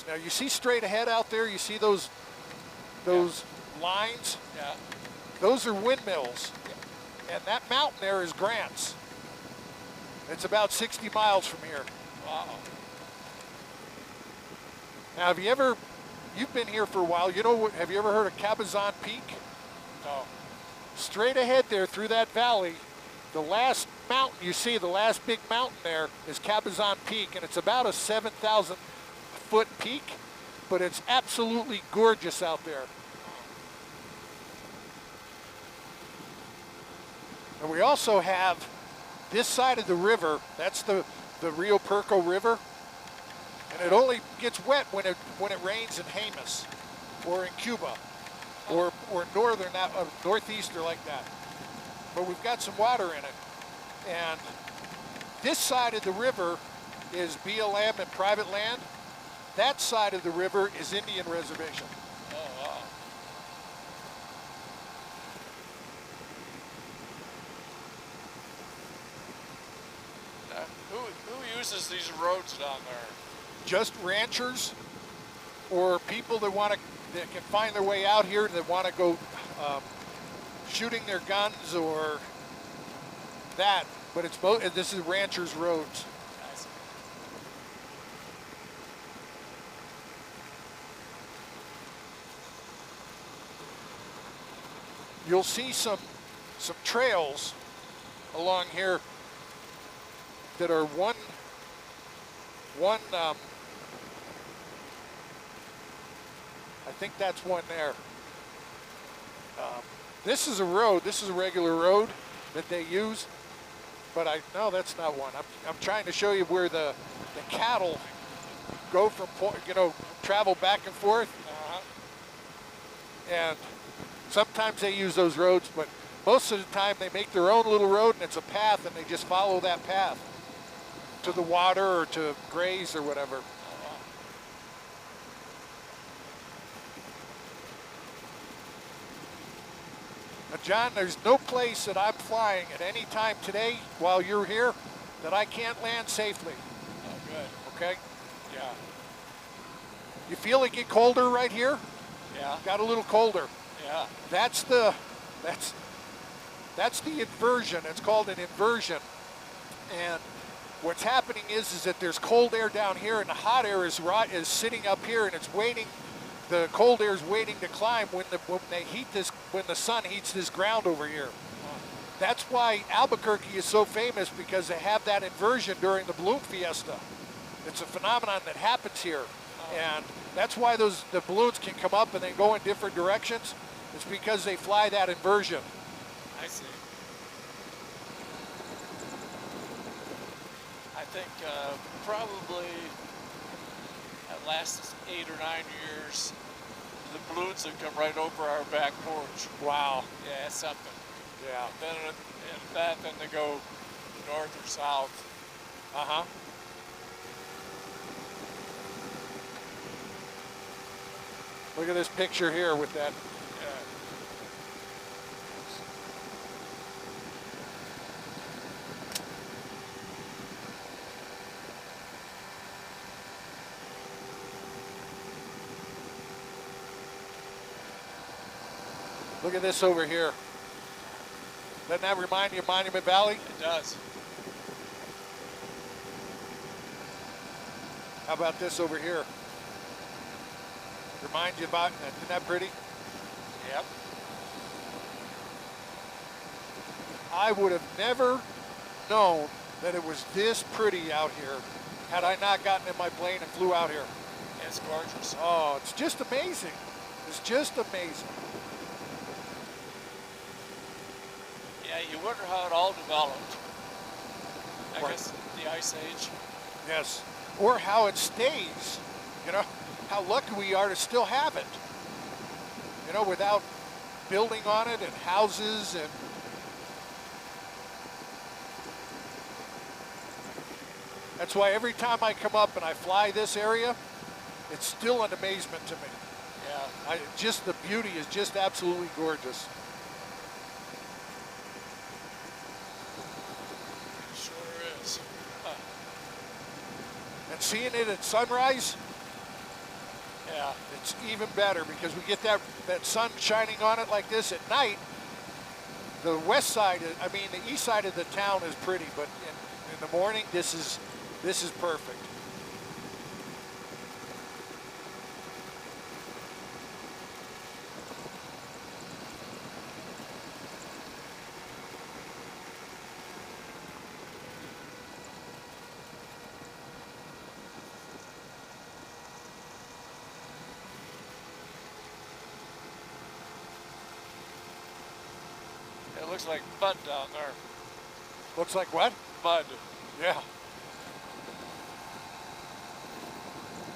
windmills. Now you see straight ahead out there, you see those lines? Yeah. Those are windmills. Yeah. And that mountain there is Grants. It's about 60 miles from here. Wow. Now you've been here for a while, have you ever heard of Cabazon Peak? No. Straight ahead there through that valley, the last mountain you see, the last big mountain there is Cabazon Peak, and it's about a 7,000 foot peak, but it's absolutely gorgeous out there. And we also have this side of the river, that's the Rio Puerco River, and it only gets wet when it rains in Jemez or in Cuba or northeast or like that. But we've got some water in it. And this side of the river is BLM and private land. That side of the river is Indian reservation. Oh, wow. Who uses these roads down there? Just ranchers or people that can find their way out here that want to go shooting their guns or that. But this is ranchers' roads. Nice. You'll see some trails along here that are one I think that's one there. This is a road. This is a regular road that they use, but no, that's not one. I'm trying to show you where the cattle go from, travel back and forth. And sometimes they use those roads, but most of the time they make their own little road, and it's a path, and they just follow that path to the water or to graze or whatever. Now, John, there's no place that I'm flying at any time today while you're here that I can't land safely. Oh, good. Okay? Yeah. You feel it get colder right here? Yeah. Got a little colder. Yeah. That's the inversion. It's called an inversion. And what's happening is that there's cold air down here, and the hot air is sitting up here, and it's waiting. The cold air is waiting to climb when the sun heats this ground over here. That's why Albuquerque is so famous, because they have that inversion during the balloon fiesta. It's a phenomenon that happens here, and that's why the balloons can come up and then go in different directions. It's because they fly that inversion. I see. I think probably at last 8 or 9 years, the balloons have come right over our back porch. Wow. Yeah, it's something. Yeah. Then they go north or south. Uh-huh. Look at this picture here with that. Look at this over here. Doesn't that remind you of Monument Valley? It does. How about this over here? Remind you about, isn't that pretty? Yep. I would have never known that it was this pretty out here had I not gotten in my plane and flew out here. It's gorgeous. Oh, it's just amazing. It's just amazing. Yeah, you wonder how it all developed. I Right. guess the Ice Age. Yes. Or how it stays. How lucky we are to still have it. Without building on it and houses and. That's why every time I come up and I fly this area, it's still an amazement to me. Yeah. Just the beauty is just absolutely gorgeous. It sure is. Huh. And seeing it at sunrise, Yeah. It's even better because we get that sun shining on it like this at night. The west side, the east side of the town is pretty, but in the morning, this is perfect. It looks like mud down there. Looks like what? Mud. Yeah.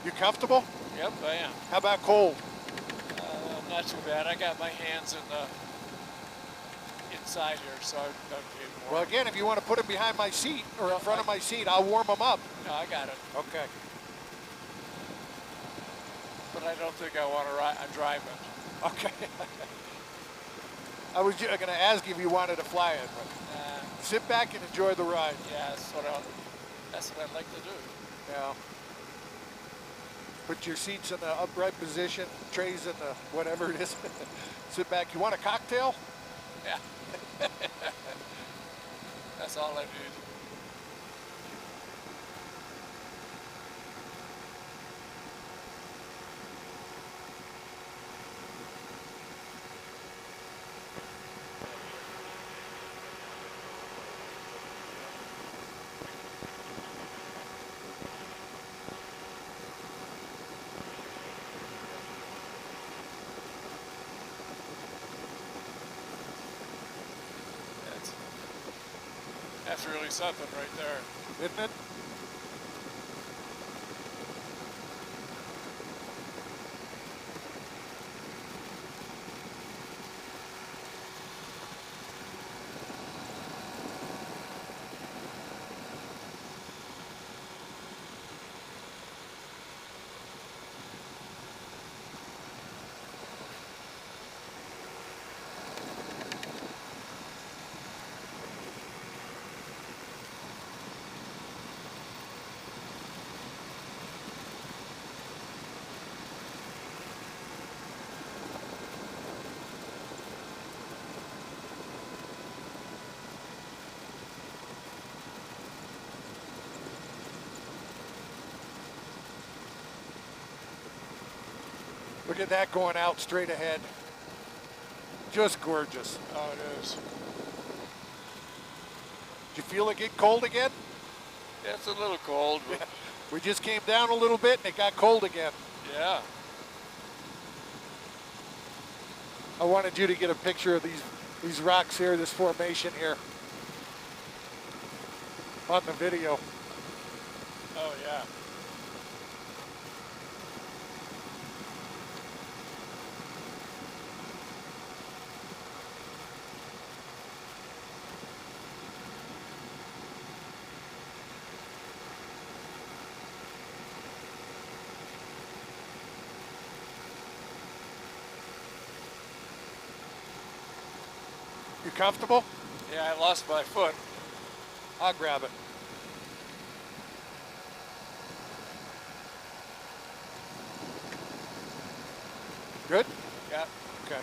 You comfortable? Yep, I am. How about cold? Not too bad. I got my hands in the inside here, so I'm getting warm. Well, again, if you want to put them behind my seat or in front of my seat, I'll warm them up. No, I got it. Okay. But I don't think I want to drive it. Okay. I was going to ask you if you wanted to fly it, but sit back and enjoy the ride. Yeah, that's what I'd like to do. Yeah. Put your seats in the upright position, trays in the whatever it is. Sit back. You want a cocktail? Yeah. That's all I need. That's really something right there. Isn't it? Look at that going out straight ahead. Just gorgeous. Oh, it is. Did you feel it get cold again? Yeah, it's a little cold. But... Yeah. We just came down a little bit and it got cold again. Yeah. I wanted you to get a picture of these rocks here, this formation here on the video. Oh, yeah. You comfortable? Yeah, I lost my foot. I'll grab it. Good? Yeah. Okay.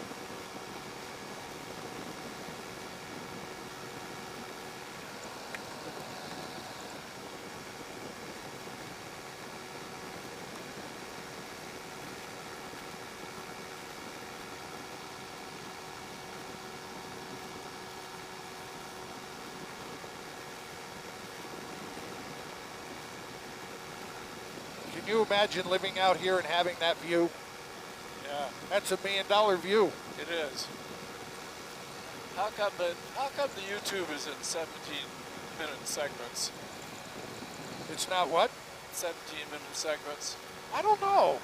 Can you imagine living out here and having that view? Yeah. That's $1 million view. It is. How come the YouTube is in 17-minute segments? It's not what? 17-minute segments. I don't know.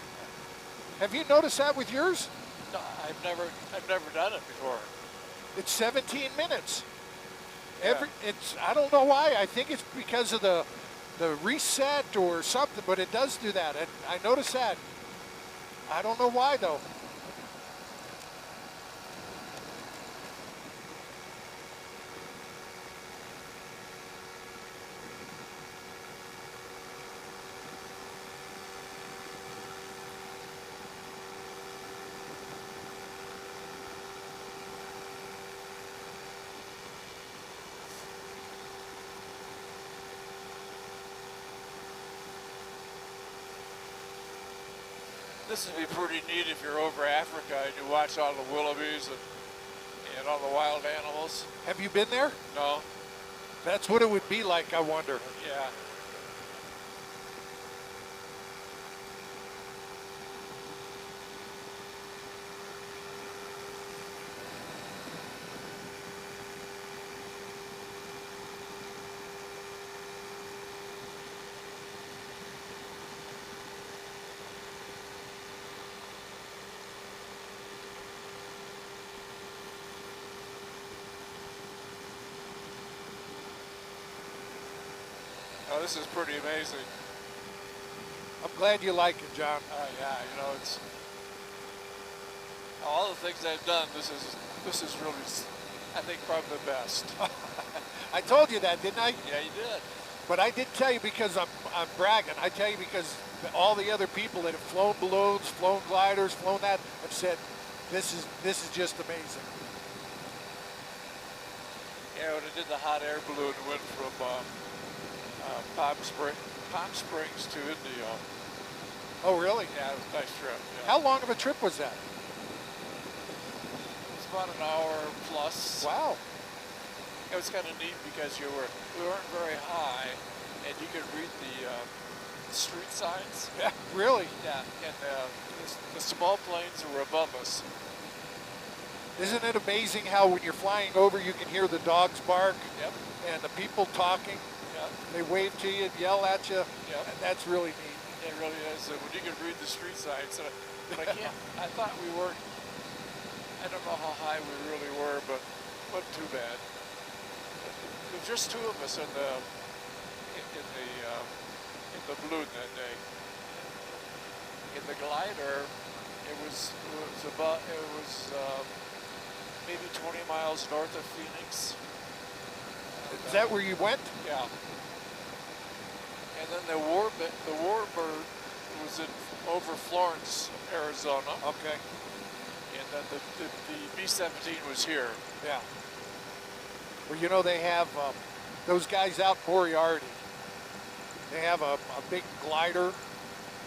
Have you noticed that with yours? No, I've never done it before. It's 17 minutes. Yeah. I don't know why. I think it's because of the reset or something, but it does do that. I noticed that. I don't know why though. This would be pretty neat if you're over Africa and you watch all the wildebeest and all the wild animals. Have you been there? No. That's what it would be like, I wonder. Yeah. Oh, this is pretty amazing. I'm glad you like it, John. Yeah, you know, it's all the things I've done. This is really, I think, probably the best. I told you that, didn't I? Yeah, you did. But I didn't tell you because I'm bragging. I tell you because all the other people that have flown balloons, flown gliders, flown that have said, this is just amazing. Yeah, when I did the hot air balloon, went from Palm Springs to India. Oh, really? Yeah, it was a nice trip. Yeah. How long of a trip was that? It was about an hour plus. Wow. It was kind of neat because we weren't very high, and you could read the street signs. Yeah, really? Yeah, and the small planes were above us. Isn't it amazing how when you're flying over, you can hear the dogs bark? Yep. And the people talking? Yep. They wave to you and yell at you? Yep. And that's really neat. It really is. When you can read the street signs, but I can't. I thought we weren't. I don't know how high we really were, but wasn't too bad. There was just two of us in the balloon that day. In the glider, it was maybe 20 miles north of Phoenix. Is that where you went? Yeah. And then the Warbird was over Florence, Arizona. Okay. And then the B-17 was here. Yeah. Well, you know, they have those guys out in Moriarty. They have a big glider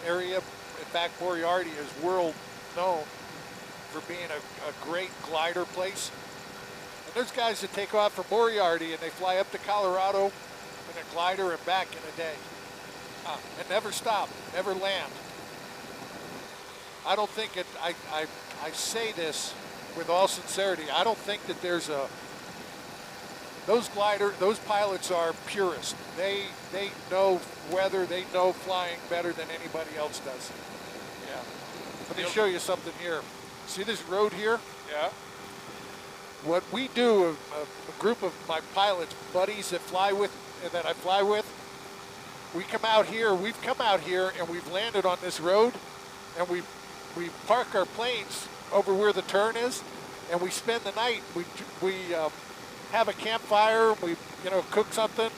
area. In fact, Moriarty is world known for being a great glider place. And there's guys that take off from Moriarty and they fly up to Colorado in a glider and back in a day. And never stop, never land. I don't think it, I say this with all sincerity, I don't think that there's those pilots are purists. They know weather, they know flying better than anybody else does. Yeah. Let me show you something here. See this road here? Yeah. What we do, a group of my pilots, buddies that fly with, that I fly with, we've come out here and we've landed on this road, and we park our planes over where the turn is, and we spend the night. We have a campfire, we cook something,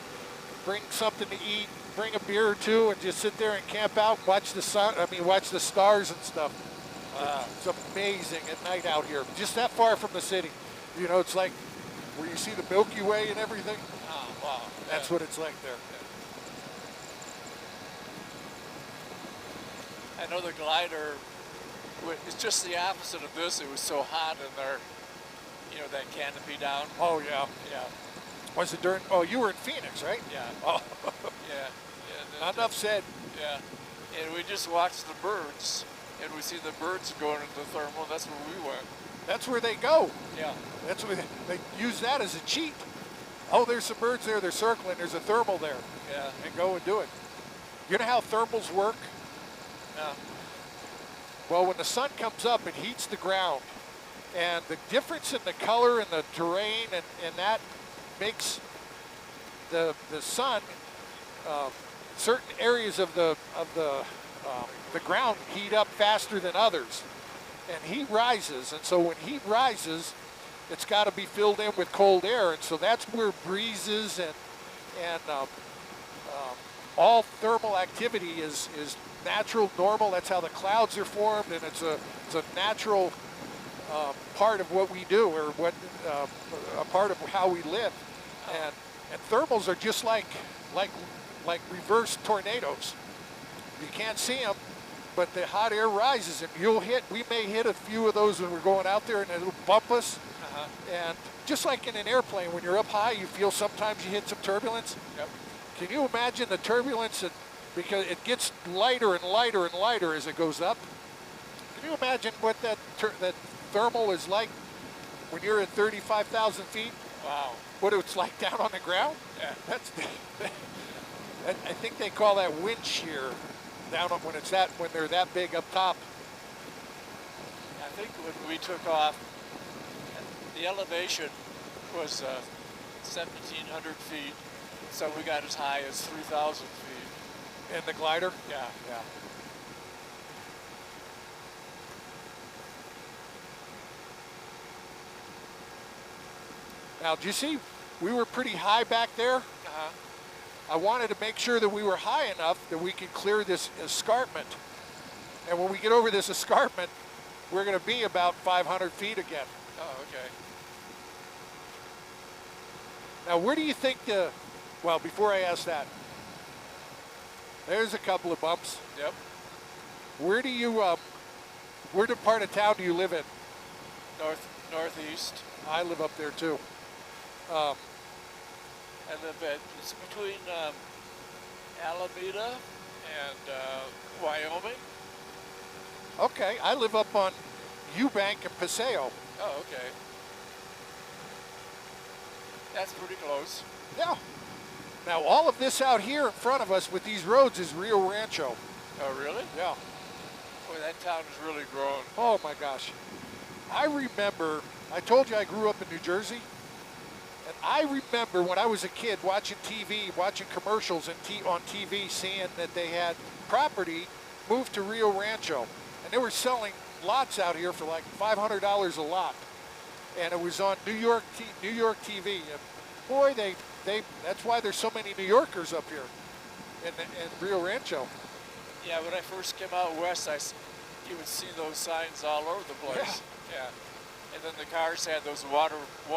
bring something to eat, bring a beer or two, and just sit there and camp out, watch the sun. Watch the stars and stuff. It's amazing at night out here, just that far from the city. It's like where you see the Milky Way and everything. Oh, wow. That's what it's like there. I know the glider, it's just the opposite of this. It was so hot in there, that canopy down. Oh, yeah. Yeah. Was it during, oh, you were in Phoenix, right? Yeah. Oh. Yeah. Enough said. Yeah. And we just watched the birds, and we see the birds going into the thermal. That's where we went. That's where they go. Yeah. That's where they use that as a cheat. Oh, there's some birds there. They're circling. There's a thermal there. Yeah. And go and do it. You know how thermals work? Yeah. Well, when the sun comes up, it heats the ground. And the difference in the color and the terrain and that makes the sun, certain areas of the ground heat up faster than others. And heat rises, and so when heat rises, it's got to be filled in with cold air, and so that's where breezes and all thermal activity is natural, normal. That's how the clouds are formed, and it's a natural part of what we do, or what a part of how we live. And thermals are just like reverse tornadoes. You can't see them, but the hot air rises, and we may hit a few of those when we're going out there, and it'll bump us. And just like in an airplane, when you're up high, you feel sometimes you hit some turbulence. Yep. Can you imagine the turbulence? Because it gets lighter and lighter and lighter as it goes up. Can you imagine what that thermal is like when you're at 35,000 feet? Wow. What it's like down on the ground? Yeah. I think they call that wind shear down when they're that big up top. I think when we took off, the elevation was 1,700 feet, so we got as high as 3,000 feet. In the glider? Yeah. Yeah. Now, do you see, we were pretty high back there. I wanted to make sure that we were high enough that we could clear this escarpment. And when we get over this escarpment, we're going to be about 500 feet again. Oh, okay. Now, where do you think well, before I ask that, there's a couple of bumps. Yep. Where part of town do you live in? Northeast. I live up there too. I live it's between Alameda and Wyoming. Okay, I live up on Eubank and Paseo. Oh, okay. That's pretty close. Yeah. Now, all of this out here in front of us with these roads is Rio Rancho. Oh, really? Yeah. Boy, that town has really grown. Oh my gosh. I remember, I told you I grew up in New Jersey. And I remember when I was a kid watching TV, watching commercials on TV, seeing that they had property moved to Rio Rancho. And they were selling lots out here for like $500 a lot. And it was on New York TV. And boy, that's why there's so many New Yorkers up here in Rio Rancho. Yeah, when I first came out west, you would see those signs all over the place. Yeah. And then the cars had those water